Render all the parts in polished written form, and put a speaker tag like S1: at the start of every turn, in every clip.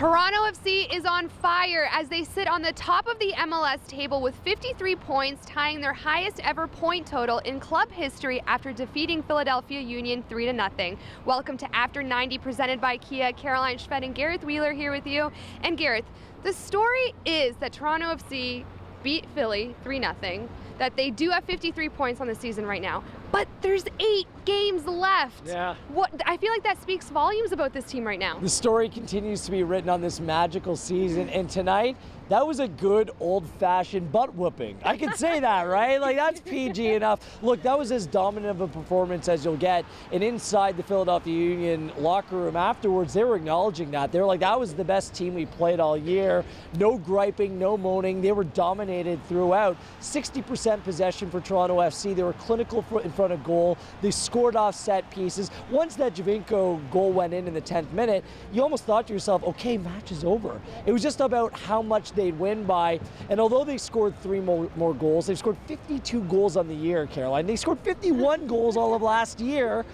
S1: Toronto FC is on fire as they sit on the top of the MLS table with 53 points, tying their highest ever point total in club history after defeating Philadelphia Union 3-0. Welcome to After 90, presented by Kia. Caroline Szwed and Gareth Wheeler here with you. And Gareth, the story is that Toronto FC beat Philly 3-0, that they do have 53 points on the season right now, but there's 8 games left.
S2: Yeah.
S1: I feel like that speaks volumes about this team right now.
S2: The story continues to be written on this magical season, and tonight, that was a good old-fashioned butt whooping. I can say that, right? Like, that's PG enough. Look, that was as dominant of a performance as you'll get, and inside the Philadelphia Union locker room afterwards, they were acknowledging that. They were like, that was the best team we played all year. No griping, no moaning. They were dominated throughout. 60% possession for Toronto FC. They were clinical in front of goal. They scored off set pieces. Once that Javinko goal went in the 10th minute, you almost thought to yourself, okay, match is over. It was just about how much they'd win by. And although they scored 3 more goals, they've scored 52 goals on the year, Caroline. They scored 51 goals all of last year.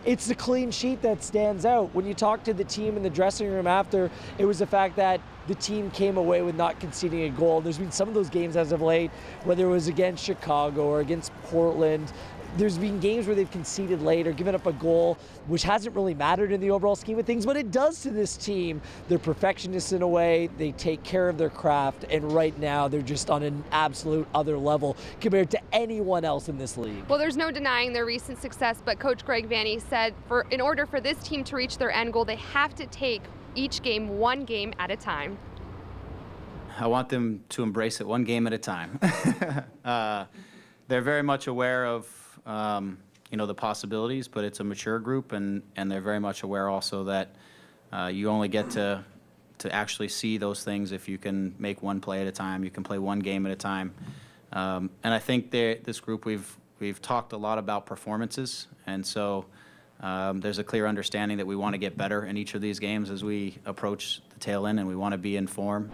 S2: It's the clean sheet that stands out. When you talk to the team in the dressing room after, it was the fact that the team came away with not conceding a goal. There's been some of those games as of late, whether it was against Chicago or against Portland, there's been games where they've conceded late or given up a goal, which hasn't really mattered in the overall scheme of things, but it does to this team. They're perfectionists in a way, they take care of their craft, and right now they're just on an absolute other level compared to anyone else in this league.
S1: Well, there's no denying their recent success, but Coach Greg Vanney said in order for this team to reach their end goal, they have to take each game one game at a time.
S3: I want them to embrace it one game at a time. They're very much aware of the possibilities, but it's a mature group, and they're very much aware also that you only get to actually see those things if you can make one play at a time. You can play one game at a time, and I think this group we've talked a lot about performances, and so there's a clear understanding that we want to get better in each of these games as we approach the tail end, and we want to be in form.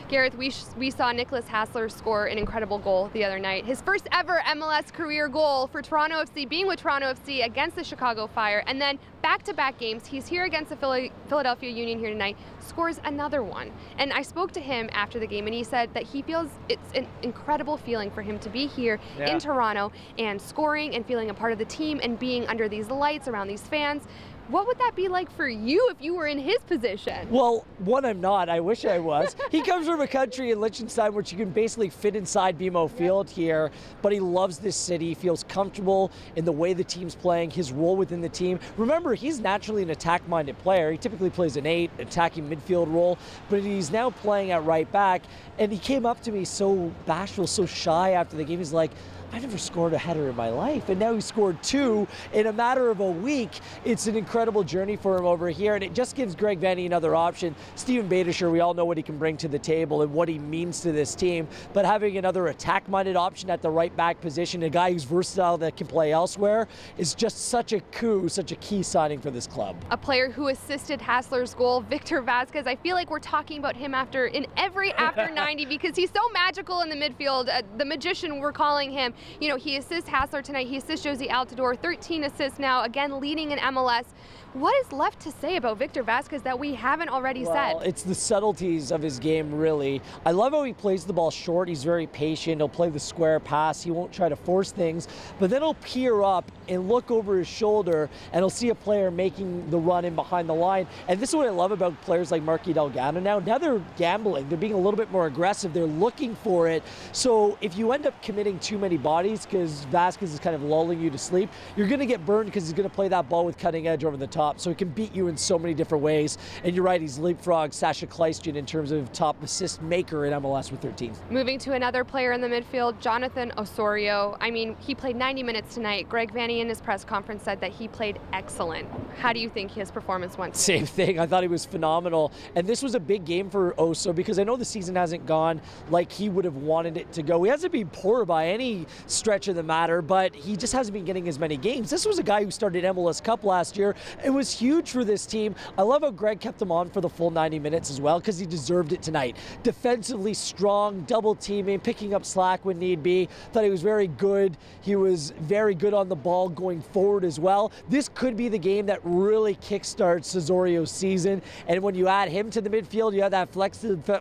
S1: Gareth, we saw Nicholas Hassler score an incredible goal the other night. His first ever MLS career goal for Toronto FC, being with Toronto FC against the Chicago Fire, and then back-to-back games, he's here against the Philadelphia Union here tonight, scores another one. And I spoke to him after the game, and he said that he feels it's an incredible feeling for him to be here in Toronto and scoring and feeling a part of the team and being under these lights around these fans. What would that be like for you if you were in his position?
S2: Well, one, I'm not. I wish I was. He comes from a country in Liechtenstein which you can basically fit inside BMO Field here, but he loves this city. He feels comfortable in the way the team's playing, his role within the team. Remember, he's naturally an attack-minded player. He typically plays an 8, attacking midfield role, but he's now playing at right back, and he came up to me so bashful, so shy after the game. He's like, I never scored a header in my life, and now he scored 2 in a matter of a week. It's an incredible journey for him over here, and it just gives Greg Vanney another option. Steven Beitashour, we all know what he can bring to the table and what he means to this team, but having another attack-minded option at the right back position, a guy who's versatile that can play elsewhere, is just such a coup, such a key signing for this club.
S1: A player who assisted Hassler's goal, Victor Vasquez. I feel like we're talking about him in every After 90 because he's so magical in the midfield. The magician, we're calling him. You know, he assists Hassler tonight, he assists Josie Altidore, 13 assists now, again leading in MLS. What is left to say about Victor Vasquez that we haven't already said?
S2: It's the subtleties of his game, really. I love how he plays the ball short. He's very patient. He'll play the square pass. He won't try to force things, but then he'll peer up and look over his shoulder, and he'll see a player making the run in behind the line. And this is what I love about players like Marky Delgado now. Now they're gambling. They're being a little bit more aggressive. They're looking for it. So if you end up committing too many bodies because Vasquez is kind of lulling you to sleep, you're going to get burned because he's going to play that ball with cutting edge over the top. So he can beat you in so many different ways. And you're right, he's leapfrogged Sasha Kleistjen in terms of top assist maker in MLS with 13.
S1: Moving to another player in the midfield, Jonathan Osorio. I mean, he played 90 minutes tonight. Greg Vanney in his press conference said that he played excellent. How do you think his performance went?
S2: Same thing. I thought he was phenomenal. And this was a big game for Oso because I know the season hasn't gone like he would have wanted it to go. He hasn't been poor by any stretch of the matter, but he just hasn't been getting as many games. This was a guy who started MLS Cup last year. It was huge for this team. I love how Greg kept him on for the full 90 minutes as well, because he deserved it tonight. Defensively strong, double teaming, picking up slack when need be. Thought he was very good. He was very good on the ball going forward as well. This could be the game that really kickstarts Osorio's season. And when you add him to the midfield, you have that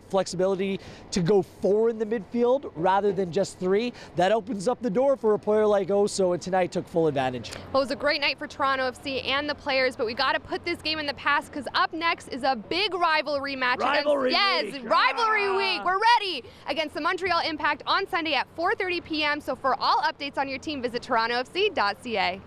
S2: flexibility to go 4 in the midfield rather than just 3. That opens up the door for a player like Oso, and tonight took full advantage.
S1: Well, it was a great night for Toronto FC and the players, but we got to put this game in the past, because up next is a big rivalry match. Rivalry week. We're ready against the Montreal Impact on Sunday at 4:30 p.m. So for all updates on your team, visit torontofc.ca.